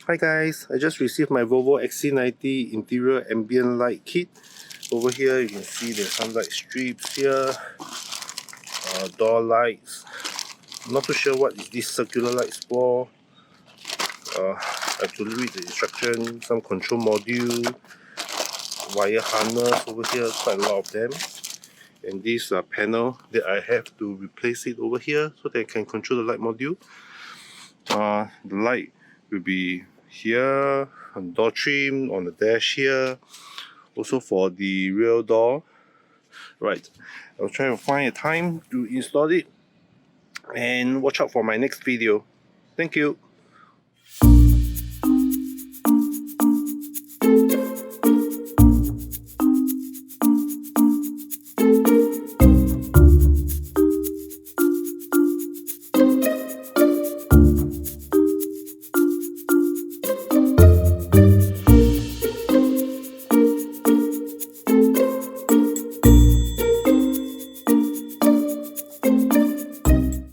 Hi guys, I just received my Volvo XC90 interior ambient light kit. Over here you can see there's some light strips here, door lights. I'm not too sure what is this circular lights for. I have to read the instruction, some control module, wire harness over here, quite a lot of them. And this panel that I have to replace it over here so that I can control the light module. The light will be here on door trim, on the dash here, also for the rear door. Right, I'll try to find a time to install it and watch out for my next video. Thank you.